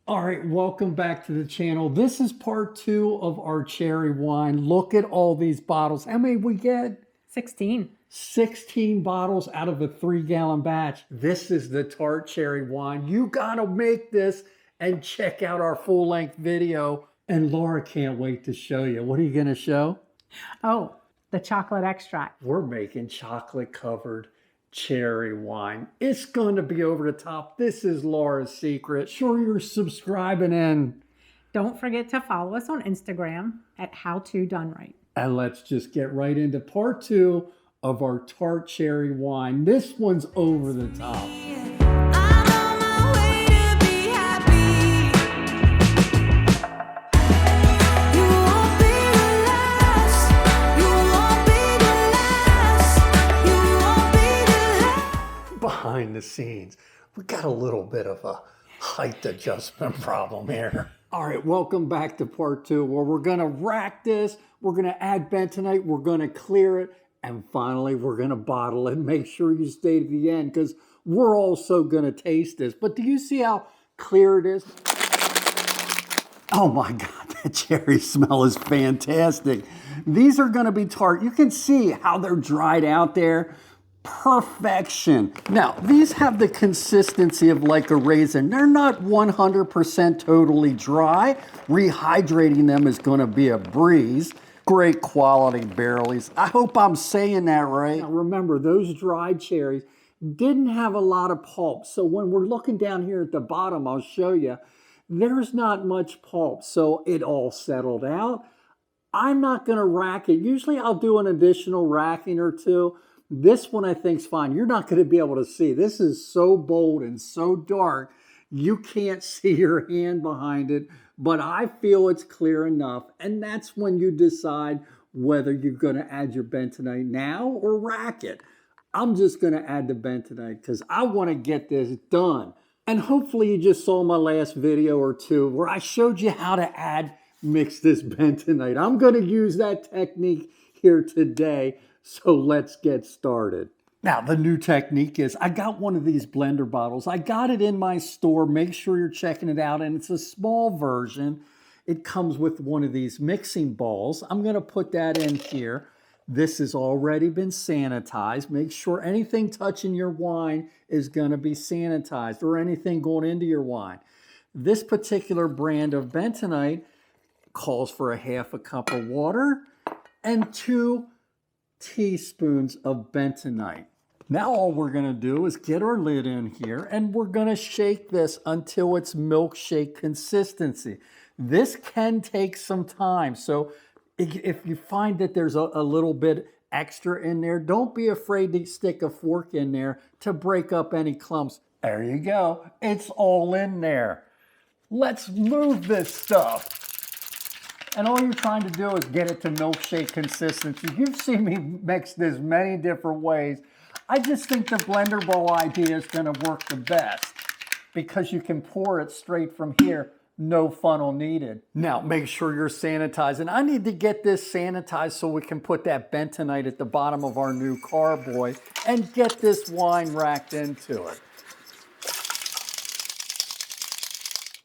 All right, welcome back to the channel. This is part 2 of our cherry wine. Look at all these bottles. How many we get? 16. 16 bottles out of a 3-gallon batch. This is the tart cherry wine. You gotta make this and check out our full-length video. And Laura can't wait to show you. What are you gonna show? Oh, the chocolate extract. We're making chocolate-covered cherry wine. It's going to be over the top. This is Laura's secret. Sure, you're subscribing and Don't forget to follow us on Instagram at HowToDoneRight. and let's just get right into part 2 of our tart cherry wine. This one's over the top. Behind the scenes, we got a little bit of a height adjustment problem here. All right, welcome back to part 2 where we're gonna rack this, we're gonna add bentonite, we're gonna clear it, and finally we're gonna bottle it. Make sure you stay to the end because we're also gonna taste this. But do you see how clear it is? Oh my God, that cherry smell is fantastic. These are gonna be tart. You can see how they're dried out there. Perfection. Now, these have the consistency of like a raisin. They're not 100% totally dry. Rehydrating them is going to be a breeze. Great quality barrels. I hope I'm saying that right. Now, remember, those dried cherries didn't have a lot of pulp. So when we're looking down here at the bottom, I'll show you, there's not much pulp. So it all settled out. I'm not going to rack it. Usually I'll do an additional racking or two. This one I think is fine. You're not going to be able to see. This is so bold and so dark, you can't see your hand behind it, but I feel it's clear enough. And that's when you decide whether you're going to add your bentonite now or rack it. I'm just going to add the bentonite because I want to get this done. And hopefully you just saw my last video or two where I showed you how to mix this bentonite. I'm going to use that technique here today. So let's get started. Now, the new technique is I got one of these blender bottles. I got it in my store. Make sure you're checking it out. And it's a small version. It comes with one of these mixing bowls. I'm going to put that in here. This has already been sanitized. Make sure anything touching your wine is going to be sanitized or anything going into your wine. This particular brand of bentonite calls for a half a cup of water and 2 teaspoons of bentonite. Now all we're going to do is get our lid in here and we're going to shake this until it's milkshake consistency. This can take some time. So if you find that there's a little bit extra in there, don't be afraid to stick a fork in there to break up any clumps. There you go. It's all in there. Let's move this stuff. And all you're trying to do is get it to milkshake consistency. You've seen me mix this many different ways. I just think the blender bowl idea is going to work the best because you can pour it straight from here, no funnel needed. Now, make sure you're sanitizing. I need to get this sanitized so we can put that bentonite at the bottom of our new carboy and get this wine racked into it.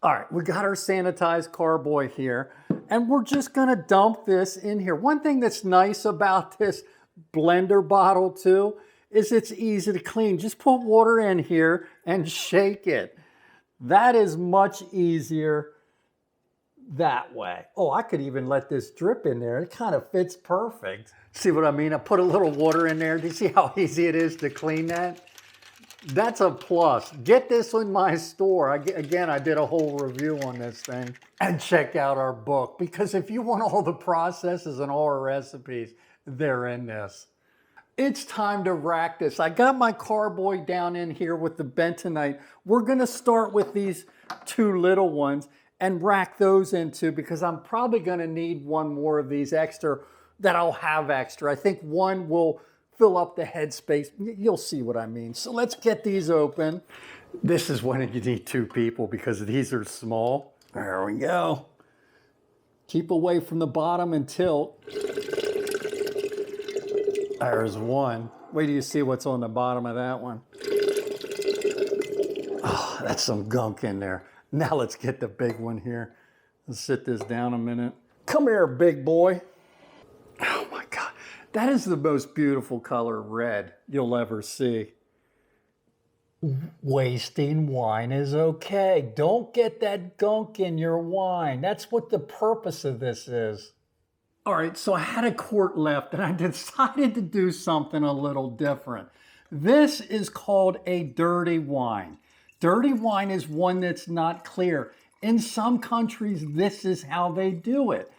All right, we got our sanitized carboy here. And we're just gonna dump this in here. One thing that's nice about this blender bottle too is it's easy to clean. Just put water in here and shake it. That is much easier that way. Oh, I could even let this drip in there. It kind of fits perfect. See what I mean? I put a little water in there. Do you see how easy it is to clean that? That's a plus. Get this in my store. Again, I did a whole review on this thing. And check out our book, because if you want all the processes and all our recipes, they're in this. It's time to rack this. I got my carboy down in here with the bentonite. We're going to start with these 2 little ones and rack those into, because I'm probably going to need one more of these extra that I'll have extra. I think one will fill up the headspace. You'll see what I mean. So let's get these open. This is when you need 2 people because these are small. There we go. Keep away from the bottom and tilt. There's one. Wait till you see what's on the bottom of that one. Oh, that's some gunk in there. Now let's get the big one here. Let's sit this down a minute. Come here, big boy. Oh my God. That is the most beautiful color red you'll ever see. Wasting wine is okay. Don't get that gunk in your wine. That's what the purpose of this is. All right, so I had a quart left and I decided to do something a little different. This is called a dirty wine. Dirty wine is one that's not clear. In some countries, this is how they do it.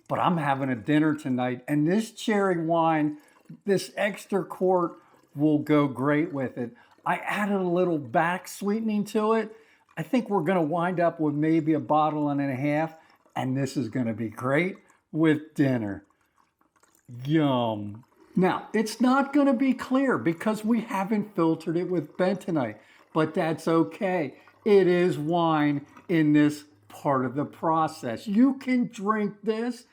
But I'm having a dinner tonight and this cherry wine, this extra quart will go great with it. I added a little back sweetening to it. I think we're gonna wind up with maybe a bottle and a half, and this is gonna be great with dinner. Yum. Now, it's not gonna be clear because we haven't filtered it with bentonite, but that's okay. It is wine in this part of the process. You can drink this,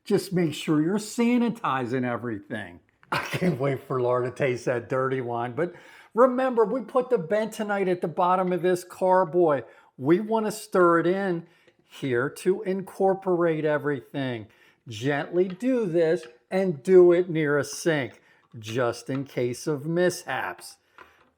just make sure you're sanitizing everything. I can't wait for Laura to taste that dirty wine, but remember, we put the bentonite at the bottom of this carboy. We want to stir it in here to incorporate everything. Gently do this and do it near a sink, just in case of mishaps.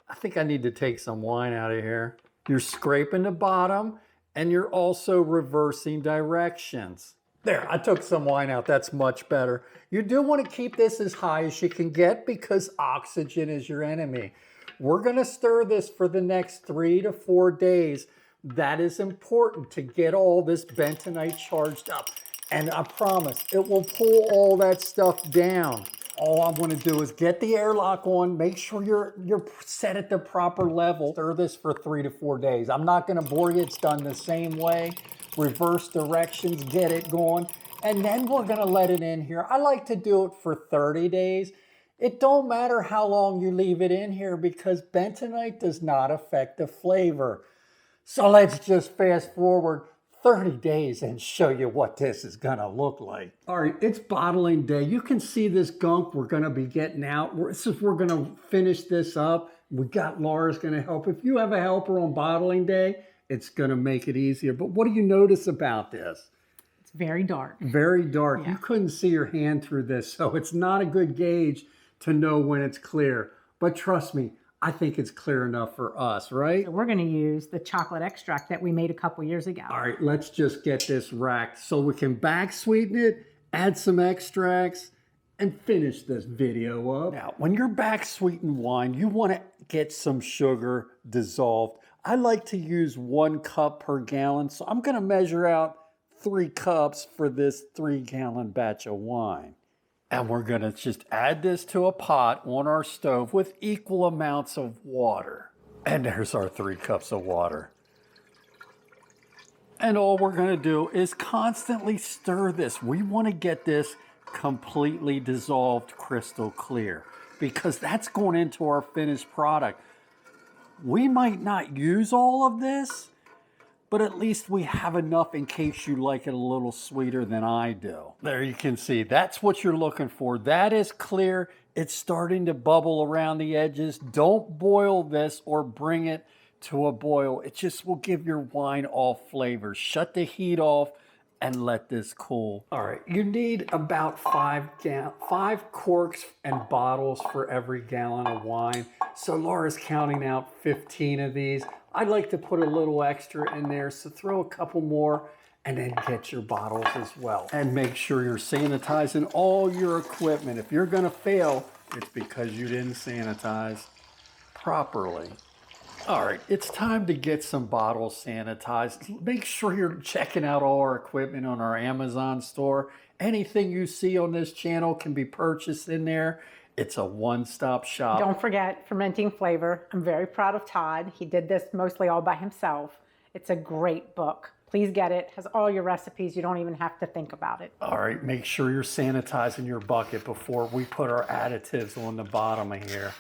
I think I need to take some wine out of here. You're scraping the bottom and you're also reversing directions. There, I took some wine out. That's much better. You do want to keep this as high as you can get because oxygen is your enemy. We're going to stir this for the next 3 to 4 days. That is important to get all this bentonite charged up. And I promise it will pull all that stuff down. All I want to do is get the airlock on, make sure you're set at the proper level. Stir this for 3 to 4 days. I'm not going to bore you. It's done the same way. Reverse directions, get it going. And then we're going to let it in here. I like to do it for 30 days. It don't matter how long you leave it in here because bentonite does not affect the flavor. So let's just fast forward 30 days and show you what this is gonna look like. All right, it's bottling day. You can see this gunk we're gonna be getting out. We're gonna finish this up. We got Laura's gonna help. If you have a helper on bottling day, it's gonna make it easier. But what do you notice about this? It's very dark. Very dark. Yeah. You couldn't see your hand through this, so it's not a good gauge to know when it's clear. But trust me, I think it's clear enough for us, right? So we're going to use the chocolate extract that we made a couple years ago. All right, let's just get this racked so we can back sweeten it, add some extracts, and finish this video up. Now, when you're back sweetening wine, you want to get some sugar dissolved. I like to use 1 cup per gallon, so I'm going to measure out 3 cups for this 3-gallon batch of wine. And we're going to just add this to a pot on our stove with equal amounts of water. And there's our 3 cups of water. And all we're going to do is constantly stir this. We want to get this completely dissolved crystal clear because that's going into our finished product. We might not use all of this, but at least we have enough in case you like it a little sweeter than I do. There you can see, that's what you're looking for. That is clear. It's starting to bubble around the edges. Don't boil this or bring it to a boil. It just will give your wine all flavors. Shut the heat off and let this cool. All right, you need about 5 corks and bottles for every gallon of wine. So Laura's counting out 15 of these. I'd like to put a little extra in there, so throw a couple more and then get your bottles as well. And make sure you're sanitizing all your equipment. If you're gonna fail, it's because you didn't sanitize properly. All right, it's time to get some bottles sanitized. Make sure you're checking out all our equipment on our Amazon store. Anything you see on this channel can be purchased in there. It's a one-stop shop. Don't forget Fermenting Flavor. I'm very proud of Todd. He did this mostly all by himself. It's a great book. Please get it. It has all your recipes. You don't even have to think about it. All right, make sure you're sanitizing your bucket before we put our additives on the bottom of here.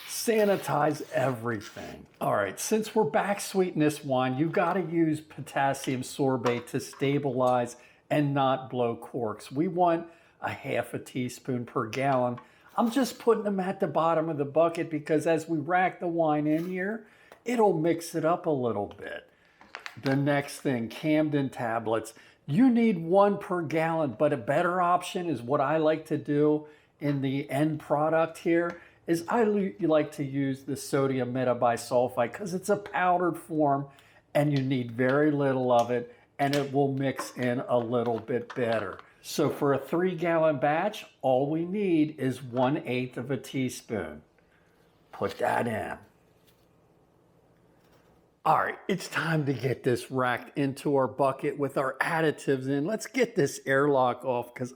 Sanitize everything. All right, since we're back sweetening this wine, you gotta use potassium sorbate to stabilize and not blow corks. We want a ½ teaspoon per gallon. I'm just putting them at the bottom of the bucket because as we rack the wine in here, it'll mix it up a little bit. The next thing, Camden tablets. You need 1 per gallon, but a better option is what I like to do in the end product here is I like to use the sodium metabisulfite because it's a powdered form and you need very little of it and it will mix in a little bit better. So for a 3-gallon batch, all we need is 1/8 of a teaspoon. Put that in. All right, it's time to get this racked into our bucket with our additives in. Let's get this airlock off because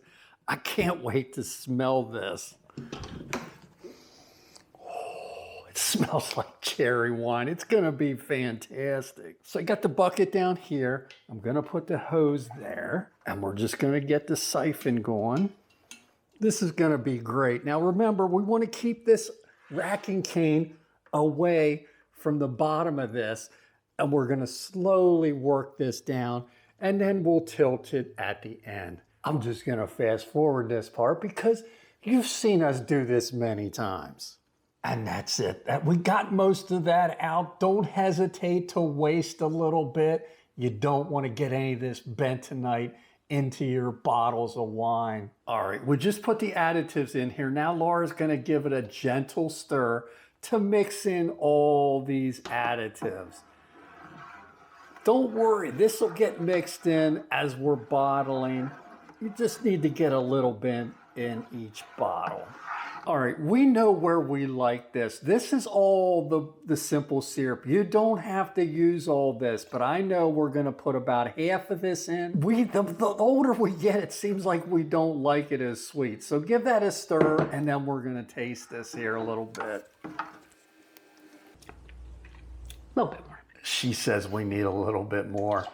I can't wait to smell this. Oh, it smells like cherry wine. It's gonna be fantastic. So I got the bucket down here. I'm gonna put the hose there and we're just gonna get the siphon going. This is gonna be great. Now remember, we wanna keep this racking cane away from the bottom of this, and we're gonna slowly work this down, and then we'll tilt it at the end. I'm just gonna fast forward this part because you've seen us do this many times. And that's it. We got most of that out. Don't hesitate to waste a little bit. You don't wanna get any of this bentonite into your bottles of wine. All right, we just put the additives in here. Now Laura's gonna give it a gentle stir to mix in all these additives. Don't worry, this will get mixed in as we're bottling. You just need to get a little bit in each bottle. All right, we know where we like this. This is all the simple syrup. You don't have to use all this, but I know we're gonna put about half of this in. The older we get, it seems like we don't like it as sweet. So give that a stir, and then we're gonna taste this here a little bit. A little bit more. She says we need a little bit more.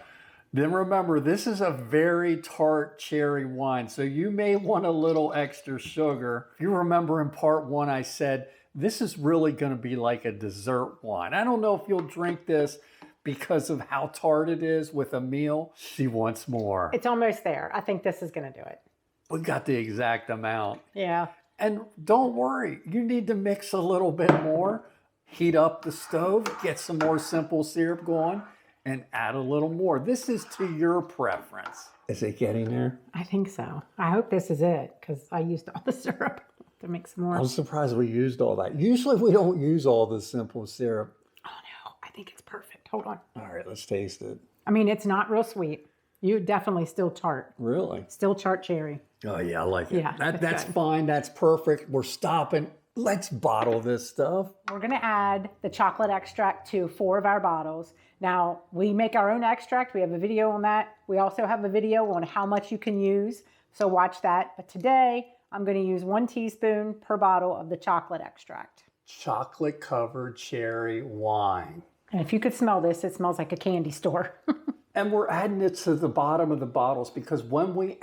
Then remember, this is a very tart cherry wine, so you may want a little extra sugar. If you remember in part 1, I said, this is really gonna be like a dessert wine. I don't know if you'll drink this because of how tart it is with a meal. She wants more. It's almost there. I think this is gonna do it. We got the exact amount. Yeah. And don't worry, you need to mix a little bit more. Heat up the stove, get some more simple syrup going, and add a little more. This is to your preference. Is it getting there? I think so. I hope this is it because I used all the syrup to make some more. I'm surprised we used all that. Usually we don't use all the simple syrup. Oh no, I think it's perfect. Hold on. All right, let's taste it. I mean, it's not real sweet. You definitely still tart. Really? Still tart cherry. Oh yeah, I like it. Yeah, that's good. fine. That's perfect. We're stopping. Let's bottle this stuff. We're gonna add the chocolate extract to 4 of our bottles. Now, we make our own extract. We have a video on that. We also have a video on how much you can use, so watch that. But today, I'm gonna use 1 teaspoon per bottle of the chocolate extract. Chocolate covered cherry wine. And if you could smell this, it smells like a candy store. And we're adding it to the bottom of the bottles because when we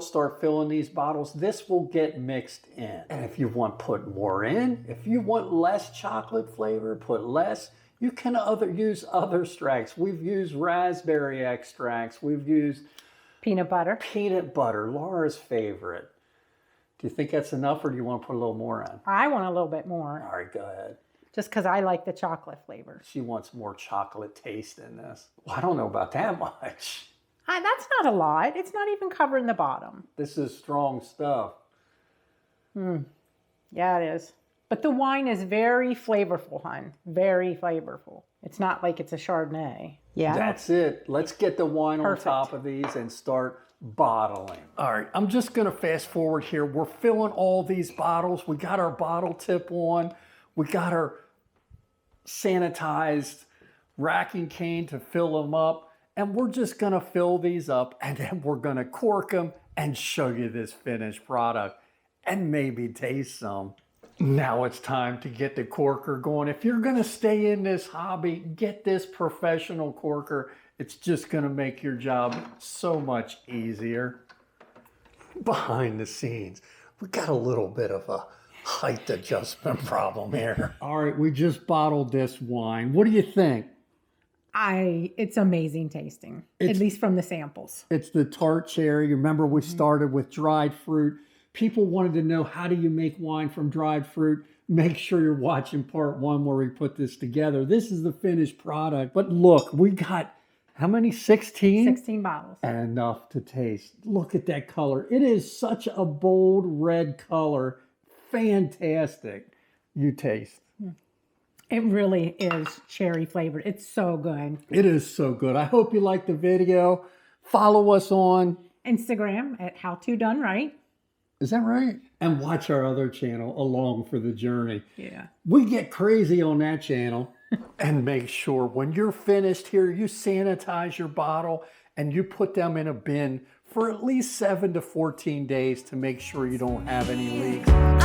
start filling these bottles, this will get mixed in. And if you want, put more in. If you want less chocolate flavor, put less. You can use other extracts. We've used raspberry extracts. We've used peanut butter. Peanut butter, Laura's favorite. Do you think that's enough or do you want to put a little more in? I want a little bit more. All right, go ahead. Just because I like the chocolate flavor. She wants more chocolate taste in this. Well, I don't know about that much. That's not a lot. It's not even covering the bottom. This is strong stuff. Yeah, it is. But the wine is very flavorful, hon. Very flavorful. It's not like it's a Chardonnay. Yeah. That's it. Let's get the wine Perfect. on top of these and start bottling. All right, I'm just gonna fast forward here. We're filling all these bottles. We got our bottle tip on. We got our sanitized racking cane to fill them up. And we're just gonna fill these up and then we're gonna cork them and show you this finished product and maybe taste some. Now it's time to get the corker going. If you're gonna stay in this hobby, get this professional corker. It's just gonna make your job so much easier. Behind the scenes, we got a little bit of a height adjustment problem here. All right, we just bottled this wine. What do you think? It's amazing tasting, at least from the samples. It's the tart cherry. Remember we started with dried fruit. People wanted to know, how do you make wine from dried fruit? Make sure you're watching part 1 where we put this together. This is the finished product. But look, we got How many? 16? 16 bottles. Enough to taste. Look at that color. It is such a bold red color. Fantastic. You taste. It really is cherry flavored. It's so good. It is so good. I hope you liked the video. Follow us on Instagram at HowToDoneRight. Is that right? And watch our other channel, Along for the Journey. Yeah. We get crazy on that channel. And make sure when you're finished here, you sanitize your bottle and you put them in a bin for at least 7 to 14 days to make sure you don't have any leaks.